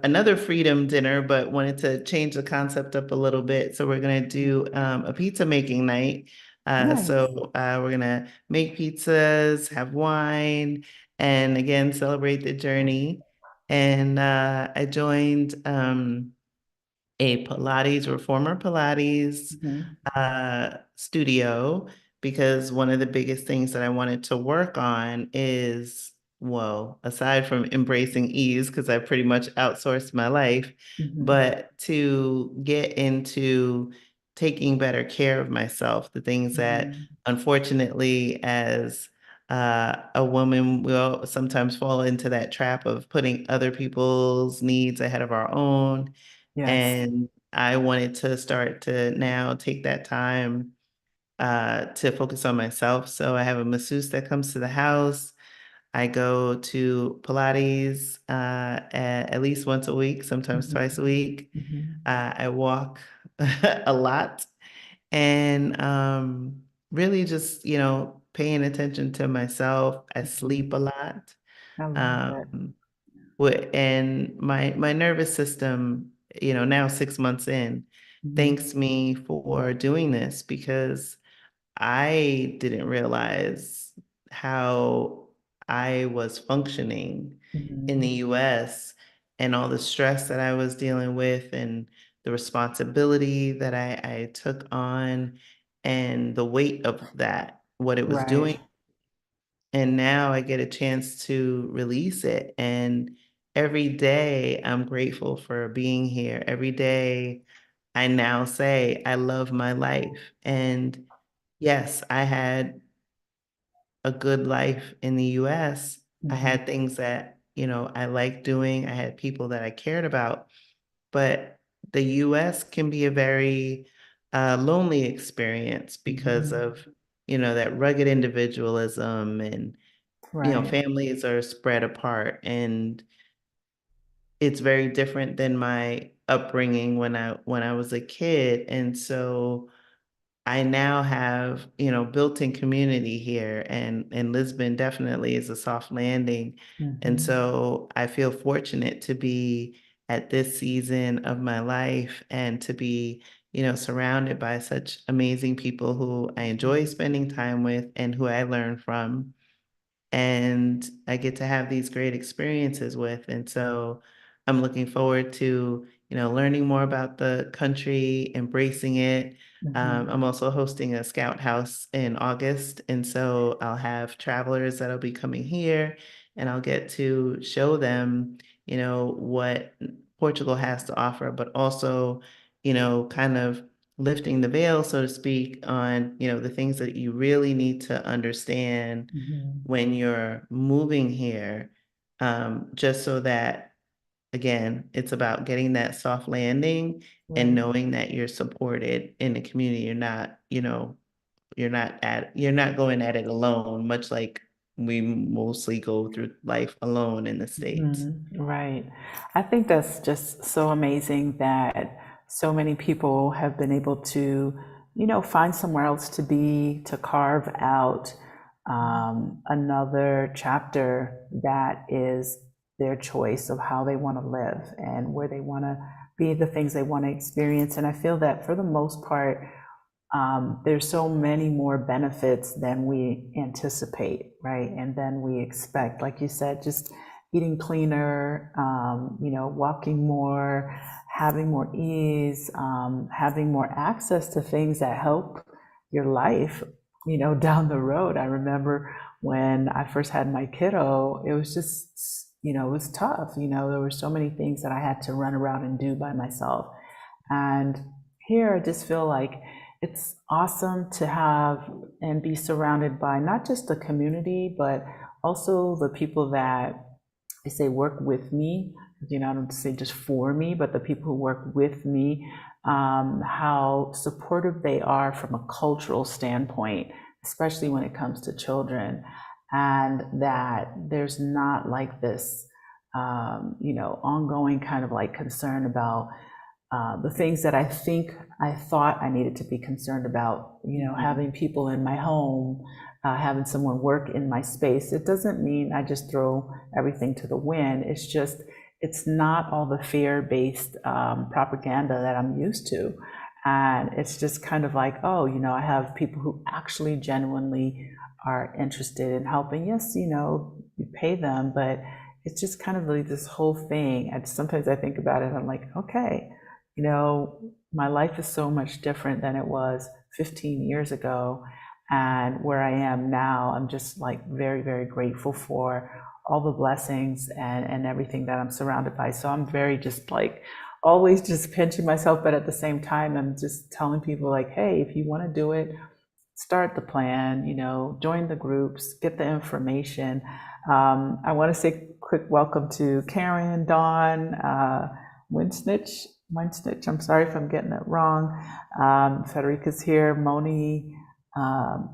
another freedom dinner, but wanted to change the concept up a little bit. So we're going to do a pizza making night. Nice. We're going to make pizzas, have wine, and again celebrate the journey. And I joined a Pilates reformer Pilates Mhm. studio because one of the biggest things that I wanted to work on is, well, aside from embracing ease, because I pretty much outsourced my life, Mhm. but to get into taking better care of myself, the things that Mhm. unfortunately, as a woman will sometimes fall into that trap of putting other people's needs ahead of our own. Yes. And I wanted to start to now take that time to focus on myself. So I have a masseuse that comes to the house. I go to Pilates at least once a week, sometimes Mhm. twice a week. Mhm. I walk a lot and really just, paying attention to myself. I sleep Mhm. a lot. I love it. Um, and my nervous system, now 6 months in, Mhm. thanks me for doing this because I didn't realize how I was functioning in the Mhm. US and all the stress that I was dealing with and the responsibility that I took on and the weight of that, what it was Right. doing. And now I get a chance to release it. And every day I'm grateful for being here. Every day I now say, I love my life. And yes, I had a good life in the US. I Mhm. had things that, I liked doing. I had people that I cared about. But the US can be a very lonely experience because Mhm. of, that rugged individualism and Right. families are spread apart and it's very different than my upbringing when I was a kid. And so I now have, built-in community here and Lisbon definitely is a soft landing. And Mhm. so I feel fortunate to be at this season of my life and to be, surrounded by such amazing people who I enjoy Mhm. spending time with and who I learn from and I get to have these great experiences with. And so I'm looking forward to, learning more about the country, embracing it. Mhm. I'm also hosting a scout house in August. And so I'll have travelers that'll be coming here and I'll get to show them, what Portugal has to offer, but also, kind of lifting the veil, so to speak, on, the things that you really need to understand Mhm. when you're moving here, just so that, again, it's about getting that soft landing and Right. knowing that you're supported in the community. You're not going at it alone, much like we mostly go through life alone in the States. Right. I think that's just so amazing that so many people have been able to, find somewhere else to be, to carve out another chapter that is their choice of how they want to live and where they want to be, the things they want to experience. And I feel that for the most part, there's so many more benefits than we anticipate, right? And then we expect, like you said, just eating cleaner, walking more, having more ease, having more access to things that help your life, down the road. I remember when I first had my kiddo, it was just, it was tough. There were so many things that I had to run around and do by myself. And here I just feel like it's awesome to have and be surrounded by not just the community, but also the people that I say work with me. I don't say just for me, but the people who work with me, how supportive they are from a cultural standpoint, especially when it comes to children, and that there's not like this, ongoing kind of like concern about the things that I thought I needed to be concerned about, Mhm. having people in my home, having someone work in my space. It doesn't mean I just throw everything to the wind. It's just, it's not all the fear-based propaganda that I'm used to. And it's just kind of like, oh, I have people who actually genuinely are interested in helping. Yes, you pay them, but it's just kind of like this whole thing. And sometimes I think about it, and I'm like, okay, my life is so much different than it was 15 years ago. And where I am now, I'm just like very, very grateful for all the blessings and everything that I'm surrounded by. So I'm very just like always just pinching myself, but at the same time, I'm just telling people, like, hey, if you want to do it, start the plan, join the groups, get the information. I want to say quick welcome to Karen, Dawn, Winsnitch. I'm sorry if I'm getting it wrong. Federica's here, Moni,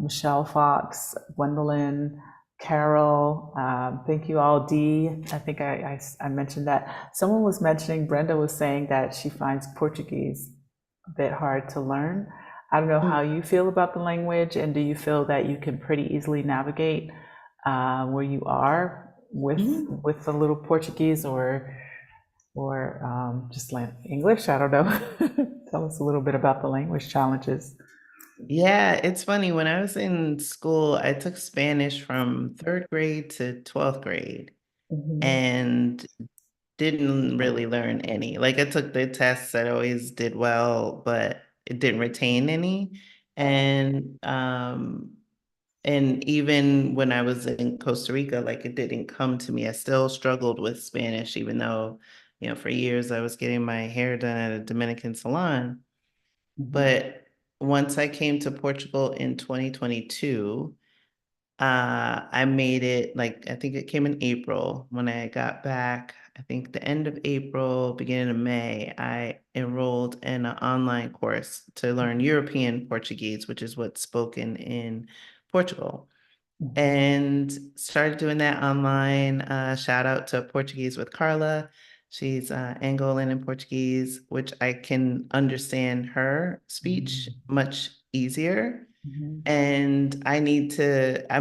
Michelle Fox, Gwendolyn, Carol. Thank you all. Dee, I think I mentioned that. Someone was mentioning, Brenda was saying that she finds Portuguese a bit hard to learn. I don't know how you feel about the language, and do you feel that you can pretty easily navigate where you are Mhm. with a little Portuguese, or just English? I don't know. Tell us a little bit about the language challenges. Yeah, it's funny. When I was in school, I took Spanish from third grade to 12th grade Hmm. and didn't really learn any. Like I took the tests, I always did well, but it didn't retain any. And even when I was in Costa Rica, like it didn't come to me. I still struggled with Spanish, even though, for years I was getting my hair done at a Dominican salon. Hmm. But once I came to Portugal in 2022, I made it, like, I think it came in April. When I got back, I think the end of April, beginning of May, I enrolled in an online course to learn European Portuguese, which is what's spoken in Portugal, Hmm. and started doing that online. Shout out to Portuguese with Carla. She's Angolan in Portuguese, which I can understand her speech much easier. Hmm. And I'm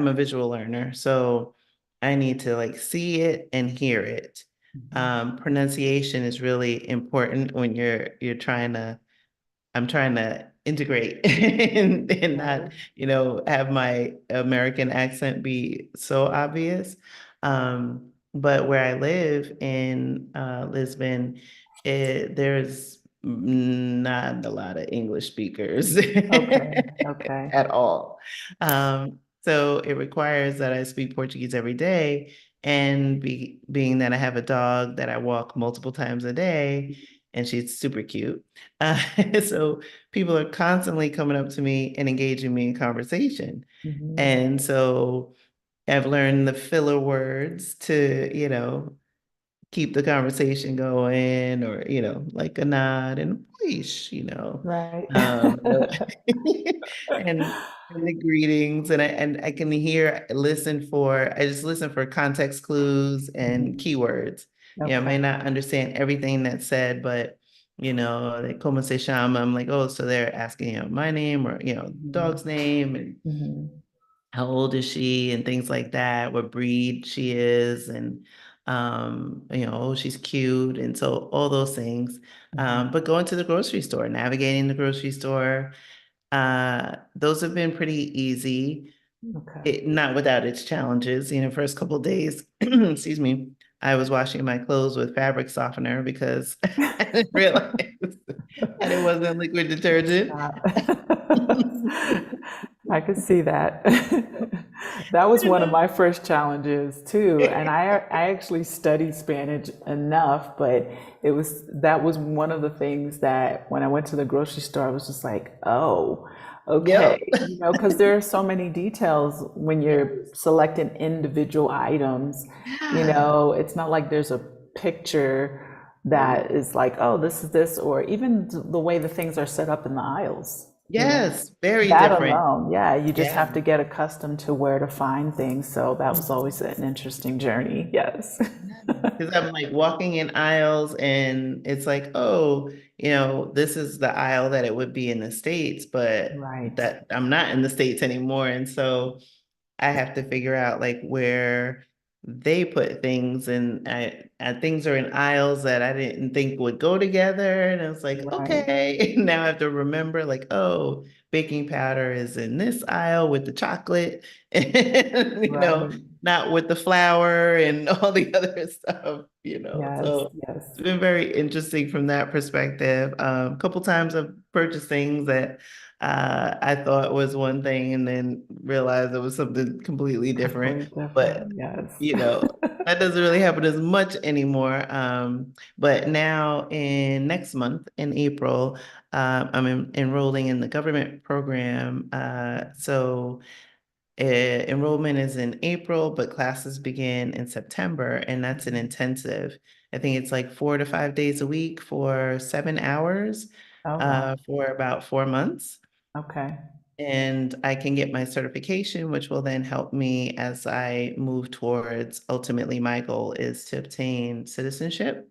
a visual learner, so I need to like see it and hear it. Hmm. Pronunciation is really important when you're trying to I'm trying to integrate and not, Right. have my American accent be so obvious. But where I live in Lisbon, there's not a lot of English speakers Okay. Okay. at all. So it requires that I speak Portuguese every day. And being that I have a dog that I walk multiple times a day, and she's super cute. Uh, so people are constantly coming up to me and engaging me in conversation. Hmm. And so I've learned the filler words to, keep the conversation going, or, like a nod and a please, Right. um, and, and the greetings. And I can I just listen for context clues and Hmm. keywords. Yeah, I may Okay. not understand everything that's said, but, like, como se llama? I'm like, oh, so they're asking, my name, or, Hmm. dog's name, and Hmm. how old is she, and things like that, what breed she is, and oh, she's cute, and so all those things. Hmm. But going to the grocery store, navigating the grocery store, those have been pretty easy. Okay. Not without its challenges. First couple of days, excuse me, I was washing my clothes with fabric softener because I didn't realize that it wasn't liquid It's detergent. not. I could see that. That was one of my first challenges too, and I actually studied Spanish enough, but that was one of the things that when I went to the grocery store, I was just like, oh, okay, Yep. because there are so many details when you're Yes. selecting individual items. Yeah. It's not like there's a picture that is like, oh, this is this, or even the way the things are set up in the aisles. you know. Yes, very That different. alone, yeah, you just Yeah. have to get accustomed to where to find things. So that was always an interesting journey. Yes. Because I'm like walking in aisles and it's like, oh, this is the aisle that it would be in the States, but Right, that I'm not in the States anymore. And so I have to figure out like where they put things, and things are in aisles that I didn't think would go together. And I was like, right, okay, now I have to remember like, oh, baking powder is in this aisle with the chocolate, and right. not with the flour and all the other stuff. Yes, So it's yes. been very interesting from that perspective. A couple times I've purchased things that I thought was one thing and then realized it was something completely different. Completely different. But, Yes. you know, that doesn't really happen as much anymore. But now in next month, in April, I'm enrolling in the government program. So enrollment is in April, but classes begin in September, and that's an intensive. I think it's like 4 to 5 days a week for 7 hours Oh, wow. for about 4 months. Okay. And I can get my certification, which will then help me as I move towards ultimately my goal is to obtain citizenship.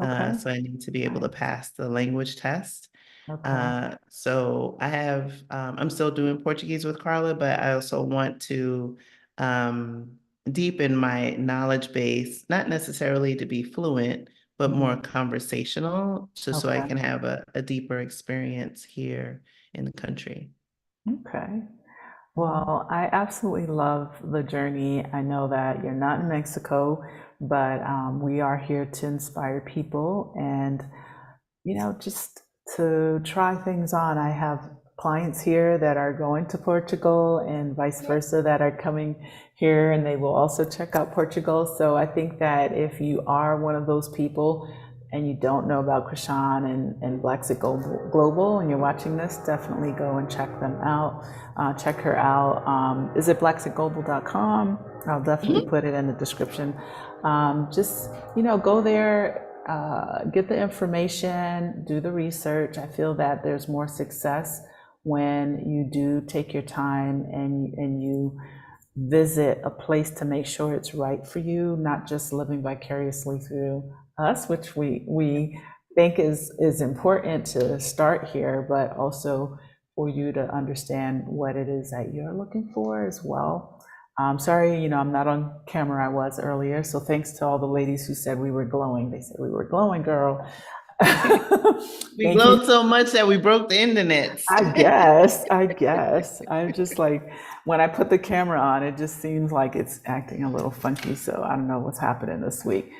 Okay. So I need to be able to Nice. pass the language test. Okay. So I'm still doing Portuguese with Carla, but I also want to um, deepen my knowledge base, not necessarily to be fluent, but more Mhm. conversational, just so I Okay. can have a deeper experience here in the country. Okay. Mhm. Well, I absolutely love the journey. I know that you're not in Mexico, but we are here to inspire people and, just to try things on. I have clients here that are going to Portugal and vice versa that are coming here and they will also check out Portugal. So I think that if you are one of those people and you don't know about Chrishan and Blaxit Global and you're watching this, definitely go and check them out. Check her out. Is it blaxitglobal.com? I'll definitely Mhm. put it in the description. Just, go there, get the information, do the research. I feel that there's more success when you do take your time and you visit a place to make sure it's right for you, not just living vicariously through us, which we think is important to start here, but also for you to understand what it is that you're looking for as well. Sorry, I'm not on camera. I was earlier, so thanks to all the ladies who said we were glowing. They said we were glowing, girl. We Thank you. glowed so much that we broke the internet. I guess. I'm just like, when I put the camera on, it just seems like it's acting a little funky. So I don't know what's happening this week.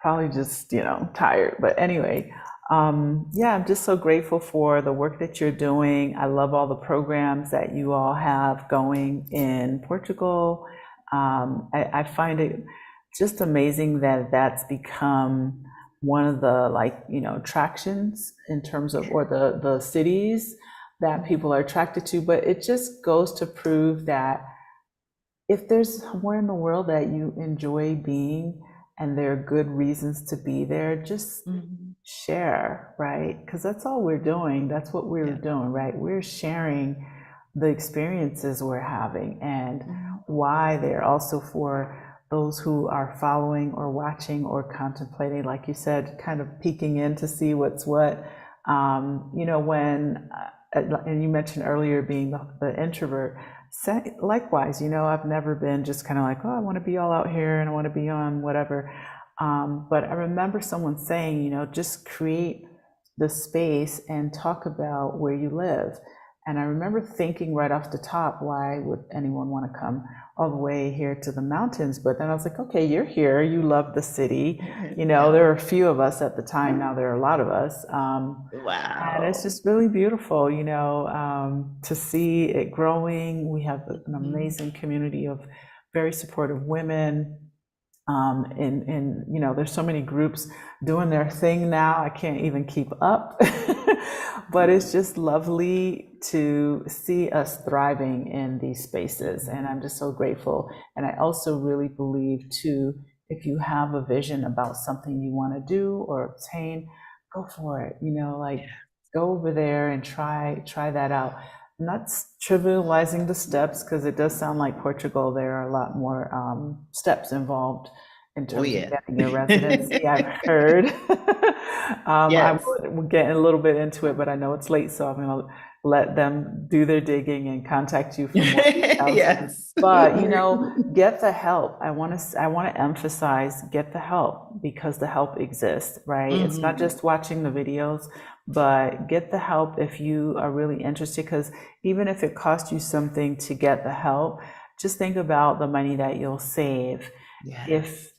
Probably just, tired. But anyway, yeah, I'm just so grateful for the work that you're doing. I love all the programs that you all have going in Portugal. I find it just amazing that that's become one of the attractions in terms of or the cities that people are attracted to, but it just goes to prove that if there's somewhere in the world that you enjoy being and there are good reasons to be there, just Mhm. share, right? Because that's all we're doing. That's what we're Yeah. doing, right? We're sharing the experiences we're having and Mhm. why they're also for those who are following or watching or contemplating, like you said, kind of peeking in to see what's what. When, and you mentioned earlier being the introvert, likewise, I've never been just kind of like, oh, I want to be all out here and I want to be on whatever. But I remember someone saying, just create the space and talk about where you live. And I remember thinking right off the top, why would anyone want to come all the way here to the mountains? But then I was like, okay, you're here, you love the city. Yeah. There were a few of us at the time, now there are a lot of us. And it's Wow. just really beautiful, to see it growing. We have an Mhm. amazing community of very supportive women. And there's so many groups doing their thing now. I can't even keep up. But it's just lovely to see us thriving in these spaces. And I'm just so grateful. And I also really believe, too, if you have a vision about something you want to do or obtain, go for it. Like, Yeah. go over there and try that out. I'm not trivializing the steps because it does sound like Portugal. There are a lot more steps involved in Oh terms of yeah. getting your residency. I've heard. I Yes. will get a little bit into it, but I know it's late, so I'm going to let them do their digging and contact you for more details. Yes. But get the help. I want to emphasize get the help because the help exists, right? It's not Mhm. just watching the videos, but get the help if you are really interested. Because even if it costs you something to get the help, just think about the money that you'll save Yes. if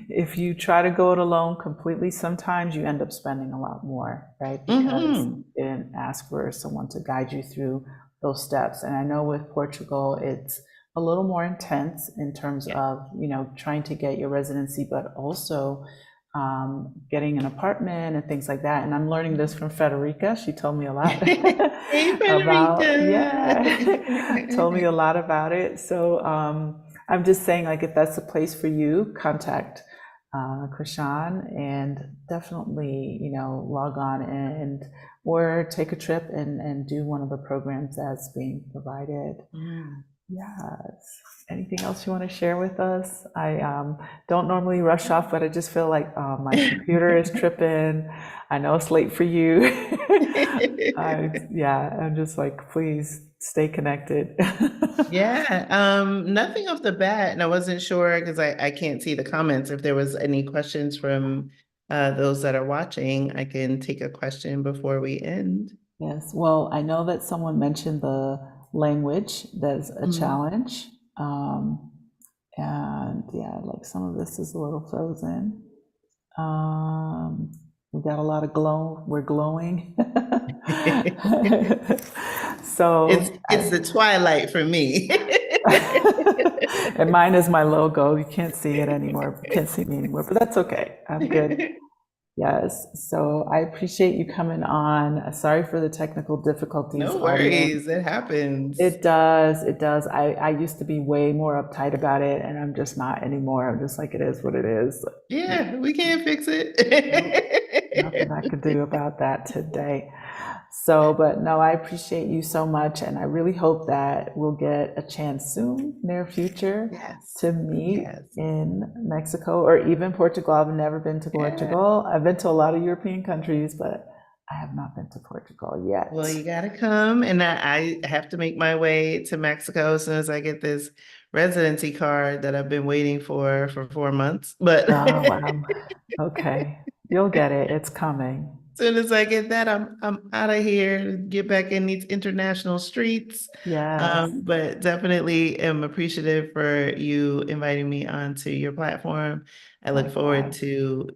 if you try to go it alone completely. Sometimes you end up spending a lot more, right? Because Hmm. you didn't ask for someone to guide you through those steps. And I know with Portugal, it's a little more intense in terms Yeah. of, trying to get your residency, but also getting an apartment and things like that. And I'm learning this from Federica. She told me a lot Hey, about, Federica. yeah, told me a lot about it. So I'm just saying, like, if that's a place for you, contact Chrishan and definitely, log on and or take a trip and do one of the programs that's being provided. Mm. Yes. Anything else you want to share with us? I don't normally rush off, but I just feel like my computer is tripping. I know it's late for you. Yeah, I'm just like, please stay connected. Yeah, nothing off the bat, and I wasn't sure because I can't see the comments. If there was any questions from those that are watching, I can take a question before we end. Yes, well, I know that someone mentioned the language. That's a Mhm. challenge. Um, and yeah, like some of this is a little frozen. Um, we got a lot of glow. We're glowing. It's So it's the twilight for me. and mine is my logo. You can't see it anymore. You can't see me anymore, but that's okay. I'm good. Yes. So I appreciate you coming on. Sorry for the technical difficulties, No audience. worries, it happens. It does. It does. I used to be way more uptight about it, and I'm just not anymore. I'm just like, it is what it is. Yeah, we can't fix Nope. Nothing I it. could do about that today. So, but no, I appreciate you so much, and I really hope that we'll get a chance soon, near future, Yes, to meet yes, in Mexico or even Portugal. I've never been to yeah. Portugal. I've been to a lot of European countries, but I have not been to Portugal Well, yet. you gotta come, and I have to make my way to Mexico as soon as I get this residency card that I've been waiting for 4 months. But Oh, wow. Okay. You'll get it. It's coming. soon as I get that, I'm out of here, get back in these international streets. Yes. But definitely am appreciative for you inviting me onto your platform. I look forward Likewise. to,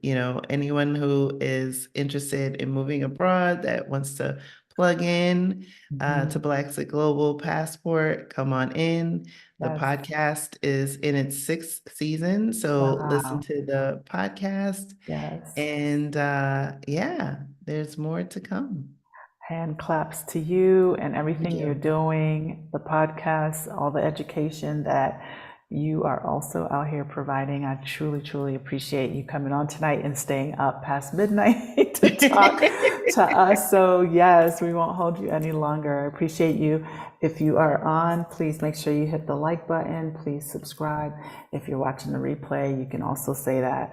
anyone who is interested in moving abroad that wants to plug in to Mhm. Blaxit Global Passport, come on in. The Yes. podcast is in its sixth season, so listen Wow. to the podcast. Yes. And yeah, there's more to come. Hand claps to you and Thank everything you're you. doing, the podcasts, all the education that you are also out here providing. I truly, truly appreciate you coming on tonight and staying up past midnight to talk to us. So, yes, we won't hold you any longer. I appreciate you. If you are on, please make sure you hit the like button. Please subscribe. If you're watching the replay, you can also say that.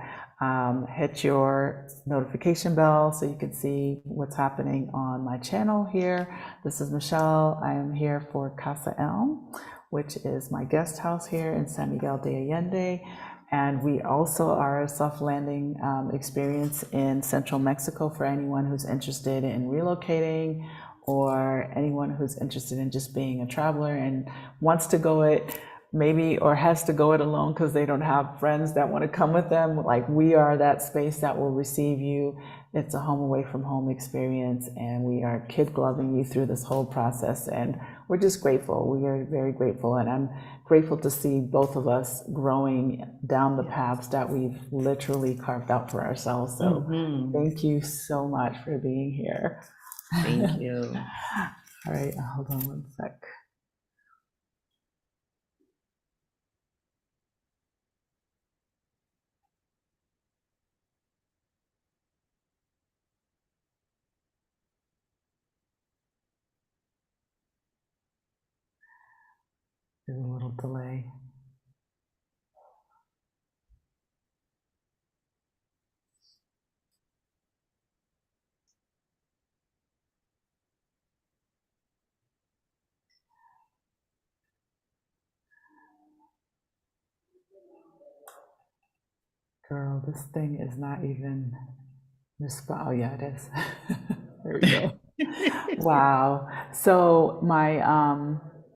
Hit your notification bell so you can see what's happening on my channel here. This is Michelle. I am here for Casa Elm, which is my guest house here in San Miguel de Allende. And we also are a soft landing experience in central Mexico for anyone who's interested in relocating or anyone who's interested in just being a traveler and wants to go it maybe or has to go it alone because they don't have friends that want to come with them. Like, we are that space that will receive you. It's a home away from home experience, and we are kid gloving you through this whole process. And we're just grateful. We are very grateful, and I'm grateful to see both of us growing down the Yes. paths that we've literally carved out for ourselves. So Hmm. thank you so much for being here. Thank you. All right, hold on one sec. There's a little delay. Girl, this thing is not even respond. Oh yeah, it is. There we go. Wow. So my